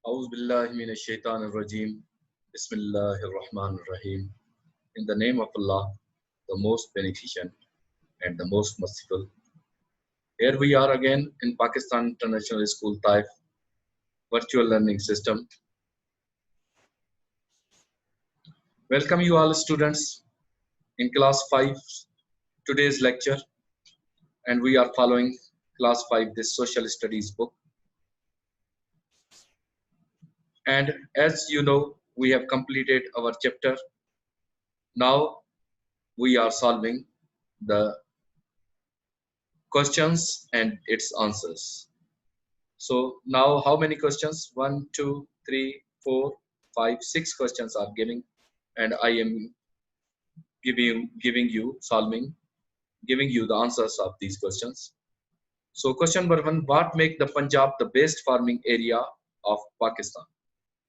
A'udhu billahi minash shaitanir rajim. Bismillahir rahmanir rahim. In the name of Allah, the most beneficent and the most merciful. Here we are again in Pakistan International School Taif virtual learning system. Welcome you all students in class 5 today's lecture, and we are following class 5 this social studies book. And as you know, we have completed our chapter. Now we are solving the questions and its answers. So now how many questions? One, two, three, four, five, six questions are giving, and I am giving you the answers of these questions. So question number one, what make the Punjab the best farming area of Pakistan?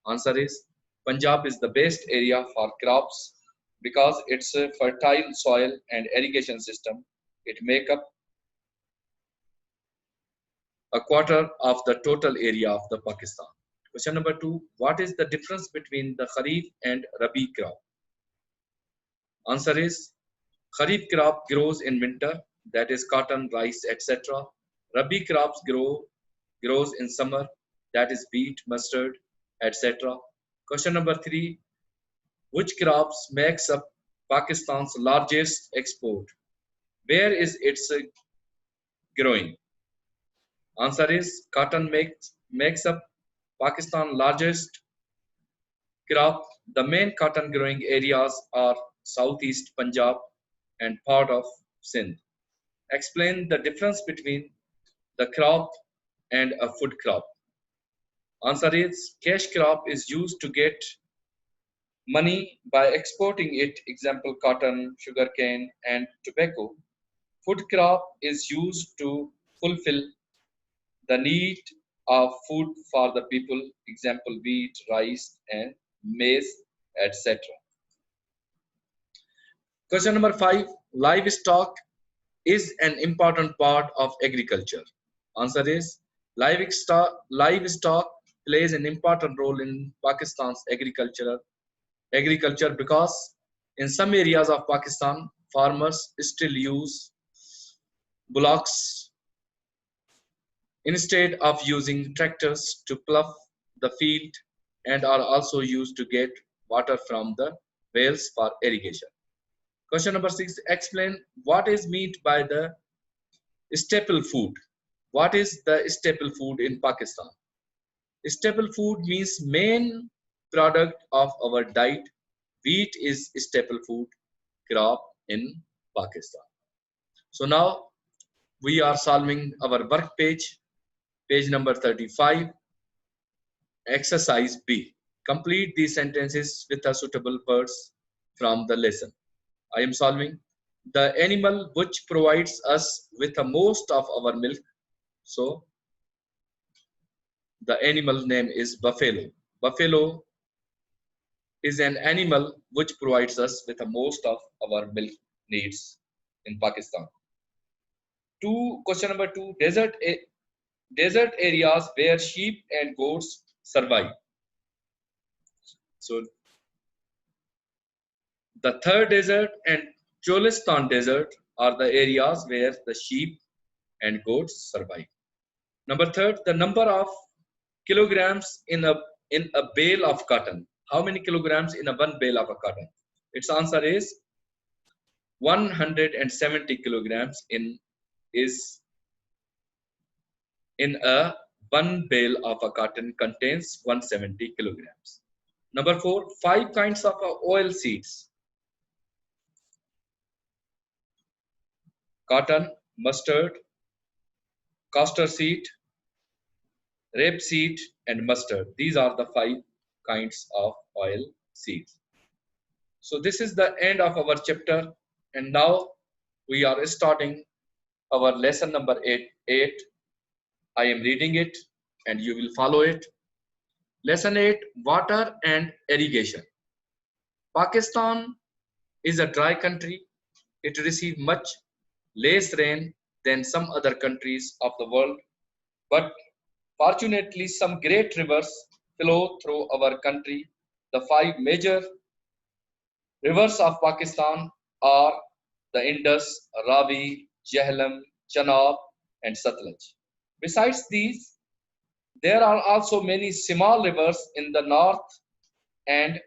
Answer is Punjab is the best area for crops because its a fertile soil and irrigation system. It make up a quarter of the total area of the Pakistan. Question number two, what is the difference between the Kharif and Rabi crop? Answer is Kharif crop grows in winter, that is cotton, rice, etc. Rabi crops grows in summer, that is wheat, mustard, etc. Question number three, which crops makes up Pakistan's largest export? Where is its growing? Answer is cotton makes up Pakistan's largest crop. The main cotton growing areas are southeast Punjab and part of Sindh. Explain the difference between the crop and a food crop. Answer is cash crop is used to get money by exporting it, example cotton, sugarcane and tobacco. Food crop is used to fulfill the need of food for the people, example wheat, rice and maize, etc. Question number five, livestock is an important part of agriculture. Answer is livestock plays an important role in Pakistan's agriculture because in some areas of Pakistan farmers still use bullocks instead of using tractors to plough the field and are also used to get water from the wells for irrigation. Question number six, explain what is meant by the staple food. What is the staple food in Pakistan? Staple food means main product of our diet. Wheat is staple food crop in Pakistan. So now we are solving our work page number 35, exercise B. Complete these sentences with a suitable words from the lesson. I am solving the animal which provides us with the most of our milk. So the animal name is buffalo. Buffalo is an animal which provides us with the most of our milk needs in Pakistan. Question number two, desert areas where sheep and goats survive. So the Thar Desert and Cholistan Desert are the areas where the sheep and goats survive. Number third, the number of kilograms in a bale of cotton. How many kilograms in a one bale of a cotton? Its answer is 170 kilograms is in a one bale of a cotton contains 170 kilograms. Number four, five kinds of oil seeds: cotton, mustard, castor seed, rapeseed, and mustard. These are the five kinds of oil seeds. So this is the end of our chapter, and now we are starting our lesson number 8. I am reading it and you will follow it. Lesson 8, water and irrigation. Pakistan is a dry country. It receives much less rain than some other countries of the world, but fortunately some great rivers flow through our country. The five major rivers of Pakistan are the Indus, Ravi, Jhelum, Chenab, and Satluj. Besides these, there are also many small rivers in the north and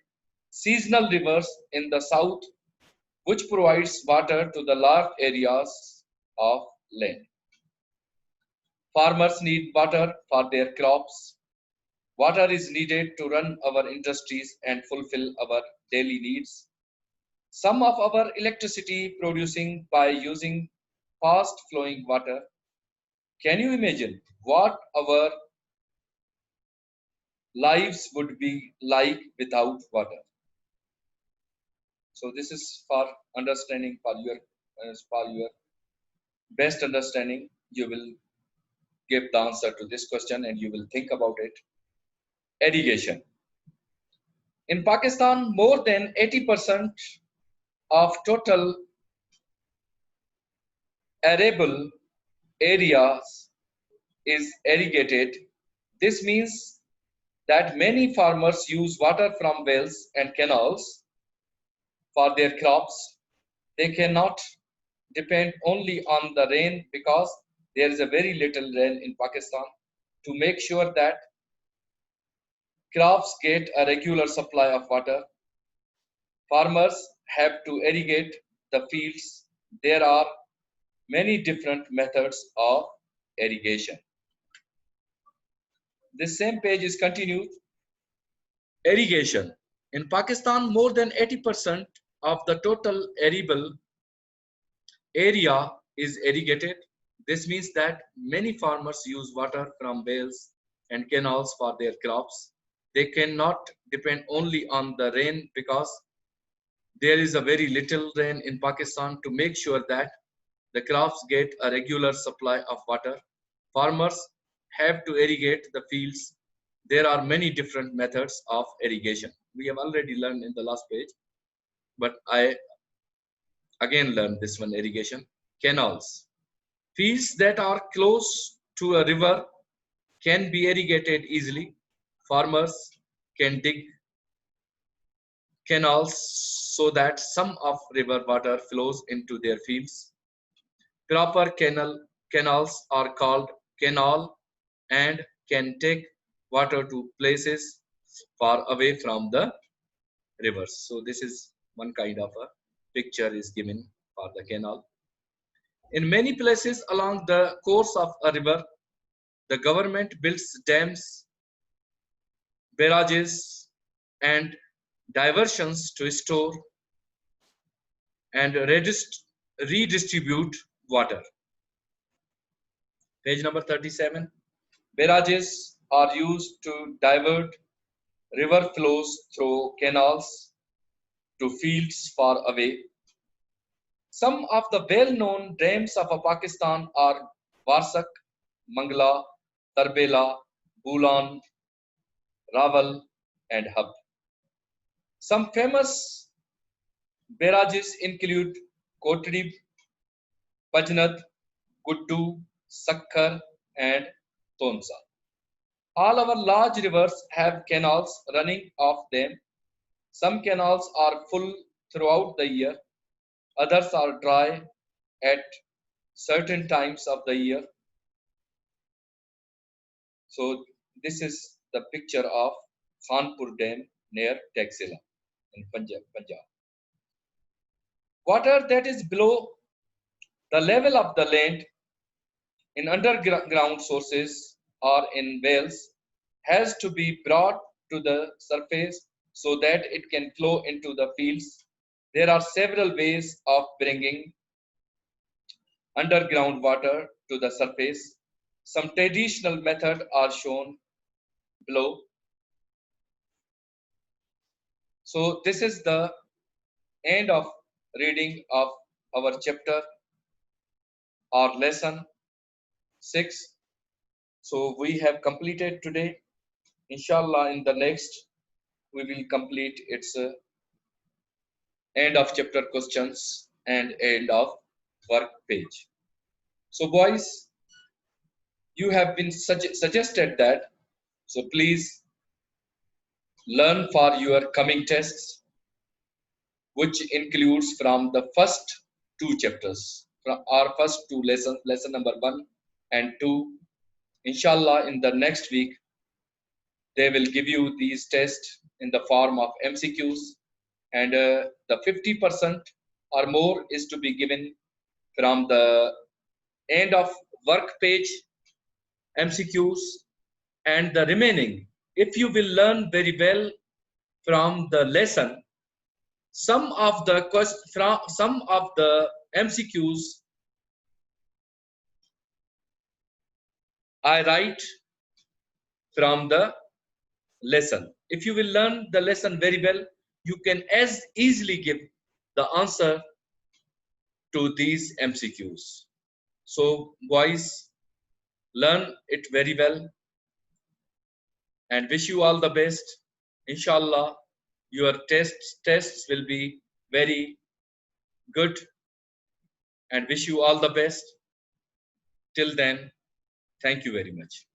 seasonal rivers in the south, which provides water to the large areas of land. Farmers need water for their crops. Water is needed to run our industries and fulfill our daily needs. Some of our electricity producing by using fast flowing water. Can you imagine what our lives would be like without water? So this is for understanding for your best understanding. You will give the answer to this question and you will think about it. Irrigation. In Pakistan, more than 80% of total arable areas is irrigated. This means that many farmers use water from wells and canals for their crops. They cannot depend only on the rain because there is a very little rain in Pakistan. To make sure that crops get a regular supply of water, farmers have to irrigate the fields. There are many different methods of irrigation. This same page is continued. Irrigation. In Pakistan, more than 80% of the total arable area is irrigated. This means that many farmers use water from wells and canals for their crops. They cannot depend only on the rain because there is a very little rain in Pakistan. To make sure that the crops get a regular supply of water, farmers have to irrigate the fields. There are many different methods of irrigation. We have already learned in the last page, but I again learned this one: irrigation. Canals. Fields that are close to a river can be irrigated easily. Farmers can dig canals so that some of river water flows into their fields. Proper canals are called canal and can take water to places far away from the rivers. So this is one kind of a picture is given for the canal. In many places along the course of a river, the government builds dams, barrages, and diversions to store and redistribute water. Page number 37. Barrages are used to divert river flows through canals to fields far away. Some of the well-known dams of Pakistan are Varsak, Mangla, Tarbela, Bulan, Rawal, and Hub. Some famous barrages include Kotri, Pajnat, Guddu, Sakkar, and Tonsa. All our large rivers have canals running off them. Some canals are full throughout the year, others are dry at certain times of the year. So this is the picture of Khanpur Dam near Taxila in Punjab. Water that is below the level of the land in underground sources or in wells has to be brought to the surface so that it can flow into the fields. There are several ways of bringing underground water to the surface. Some traditional methods are shown below. So this is the end of reading of our chapter or lesson 6. So we have completed today. Inshallah, in the next we will complete its end of chapter questions and end of work page. So boys, you have been suggested that. So please learn for your coming tests, which includes from the first two chapters, from our first two lessons, lesson number 1 and 2. Inshallah, in the next week, they will give you these tests in the form of MCQs, and the 50% or more is to be given from the end of work page MCQs, and the remaining, if you will learn very well from the lesson, some of the MCQs I write from the lesson. If you will learn the lesson very well, you can as easily give the answer to these MCQs. So boys, learn it very well, and wish you all the best. Inshallah, your tests will be very good, and wish you all the best. Till then, thank you very much.